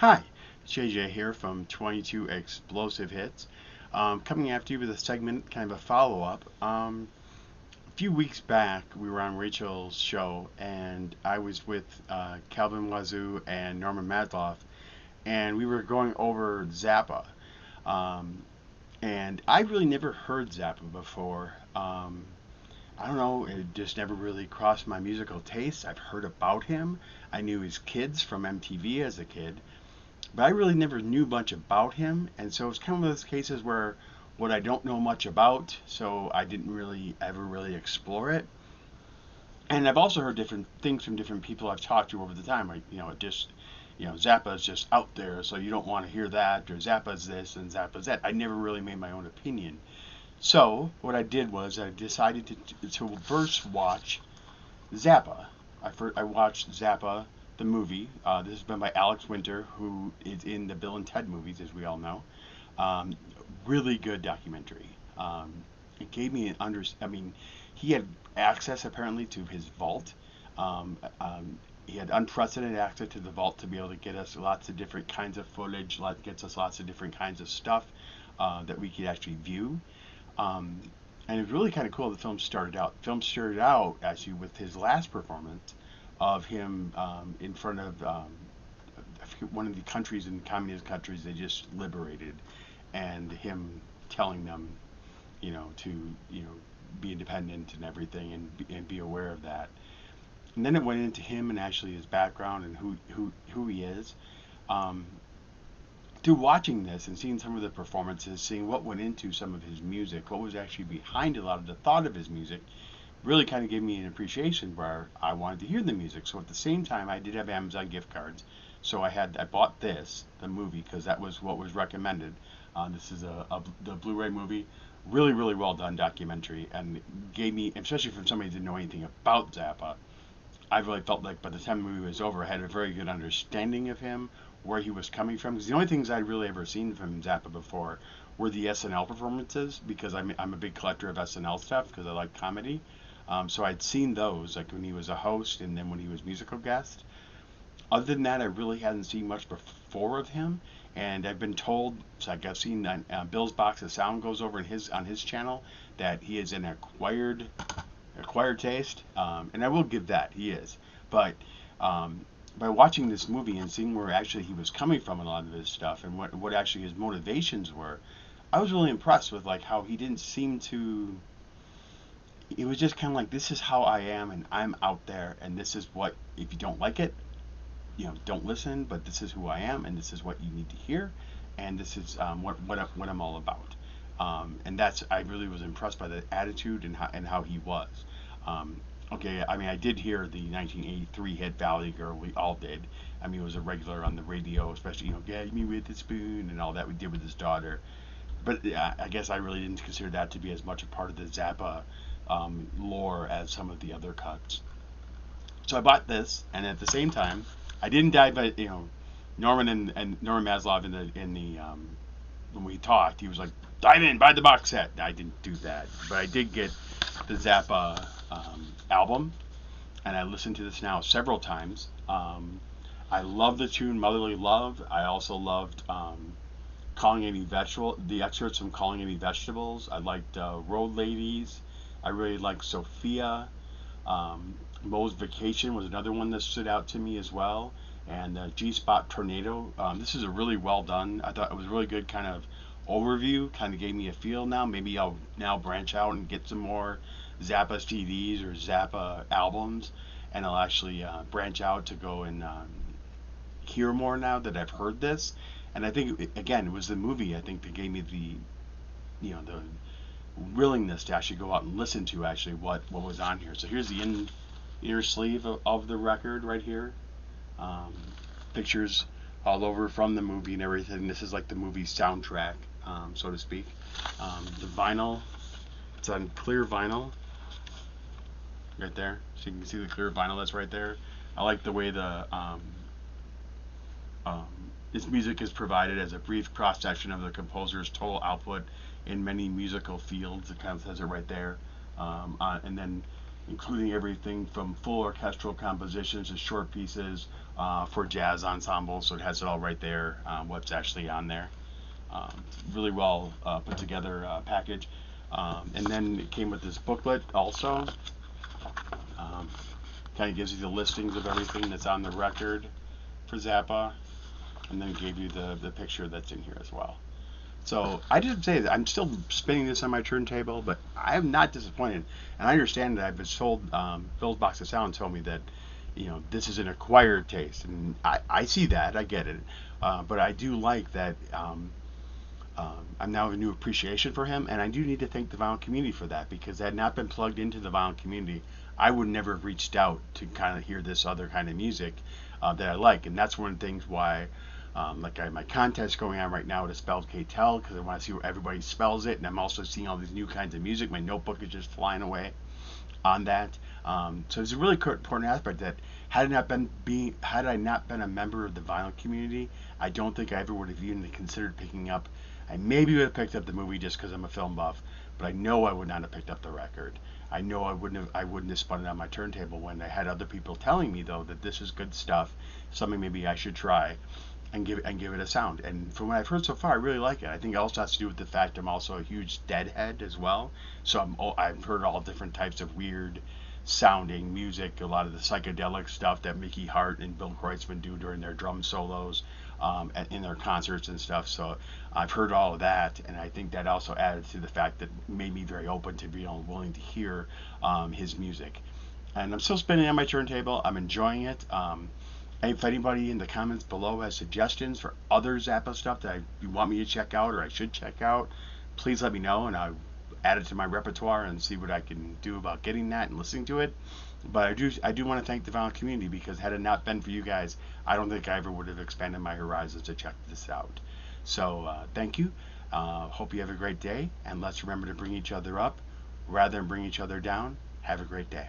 Hi, JJ here from 22 Explosive Hits. Coming after you with a segment, kind of a follow up. A few weeks back, we were on Rachel's show, and I was with Calvin Wazoo and Norman Madloff, and we were going over Zappa. Um, and I really never heard Zappa before. I don't know, it just never really crossed my musical taste. I've heard about him. I knew his kids from MTV as a kid, but I really never knew much about him, and so it's kind of one of those cases where what I don't know much about, so I didn't really ever really explore it. And I've also heard different things from different people I've talked to over the time, like Zappa is just out there, so you don't want to hear that, or Zappa's this and Zappa's that. I never really made my own opinion. So what I did was I decided to first watch Zappa. I watched Zappa, the movie. This has been by Alex Winter, who is in the Bill and Ted movies, as we all know. Um, Really good documentary. It gave me an I mean, he had access apparently to his vault. He had unprecedented access to the vault to be able to get us lots of different kinds of footage. Gets us lots of different kinds of stuff that we could actually view. Um, and it was really kind of cool. The film started out. The film started out actually with his last performance of him in front of I forget, one of the countries in communist countries they just liberated, and him telling them, to be independent and everything, and be aware of that. And then it went into him and actually his background and who he is. Um, Through watching this and seeing some of the performances, seeing what went into some of his music, what was actually behind a lot of the thought of his music, really kind of gave me an appreciation where I wanted to hear the music. So at the same time, I did have Amazon gift cards, so I bought the movie, because that was what was recommended. This is the Blu-ray movie, really well done documentary, and gave me, especially from somebody who didn't know anything about Zappa, I really felt like by the time the movie was over, I had a very good understanding of him, where he was coming from. Because the only things I'd really ever seen from Zappa before were the SNL performances, because I'm a big collector of SNL stuff because I like comedy. So I'd seen those, like when he was a host and then when he was musical guest. Other than that, I really hadn't seen much before of him. And I've been told, so like I've seen Bill's Box of Sound goes over on his channel, that he is an acquired taste, and I will give that, he is. But by watching this movie and seeing where actually he was coming from in a lot of his stuff, and what actually his motivations were, I was really impressed with like how he didn't seem to. It was just kind of like, this is how I am, and I'm out there, and this is what. If you don't like it, don't listen. But this is who I am, and this is what you need to hear, and this is what I'm all about. And that's, I really was impressed by the attitude and how he was. Um, okay, I mean, I did hear the 1983 hit Valley Girl. We all did. I mean, it was a regular on the radio, especially, Get Me With the Spoon and all that we did with his daughter. But I guess I really didn't consider that to be as much a part of the Zappa lore as some of the other cuts. So I bought this, and at the same time, I didn't dive, but Norman and Norman Maslow in the when we talked, he was like, dive in, buy the box set. I didn't do that, but I did get the Zappa album, and I listened to this now several times. I love the tune "Motherly Love." I also loved "Calling Any Vegetable," the excerpts from "Calling Any Vegetables." I liked "Road Ladies." I really liked "Sophia." Moe's Vacation was another one that stood out to me as well, and G-Spot Tornado. This is a really well done. I thought it was really good kind of overview. Kind of gave me a feel now. Maybe I'll now branch out and get some more Zappa CDs or Zappa albums, and I'll actually branch out to go and hear more now that I've heard this. And I think again, it was the movie, I think, that gave me the willingness to actually go out and listen to actually what was on here. So here's the inner sleeve of the record right here. Um, Pictures all over from the movie and everything. This is like the movie soundtrack, so to speak. The vinyl, it's on clear vinyl right there. So you can see the clear vinyl that's right there. I like the way um, this music is provided as a brief cross section of the composer's total output in many musical fields. It kind of says it right there. And then including everything from full orchestral compositions to short pieces for jazz ensembles. So it has it all right there, what's actually on there. Really well put together package. And then it came with this booklet also. Um, Kind of gives you the listings of everything that's on the record for Zappa, and then gave you the picture that's in here as well. So I just say that I'm still spinning this on my turntable, but I am not disappointed. And I understand that I've been told, Bill's Box of Sound told me that, this is an acquired taste, and I see that, I get it, but I do like that. I now have a new appreciation for him, and I do need to thank the violent community for that, because had not been plugged into the violent community, I would never have reached out to kind of hear this other kind of music that I like, and that's one of the things why, like I have my contest going on right now to spell Ktel, because I want to see where everybody spells it, and I'm also seeing all these new kinds of music. My notebook is just flying away on that. So it's a really important aspect that had I not been a member of the violent community, I don't think I ever would have even considered picking up. I maybe would have picked up the movie just because I'm a film buff, but I know I would not have picked up the record. I know I wouldn't have spun it on my turntable when I had other people telling me though that this is good stuff, something maybe I should try and give it a sound. And from what I've heard so far, I really like it. I think it also has to do with the fact I'm also a huge Deadhead as well. So I've heard all different types of weird sounding music, a lot of the psychedelic stuff that Mickey Hart and Bill Kreutzmann do during their drum solos in their concerts and stuff. So I've heard all of that, and I think that also added to the fact that made me very open to being willing to hear his music. And I'm still spinning on my turntable. I'm enjoying it. If anybody in the comments below has suggestions for other Zappa stuff that you want me to check out or I should check out, please let me know, and I'll add it to my repertoire and see what I can do about getting that and listening to it. But I do want to thank the violent community, because had it not been for you guys, I don't think I ever would have expanded my horizons to check this out. So thank you. Hope you have a great day, and let's remember to bring each other up rather than bring each other down. Have a great day.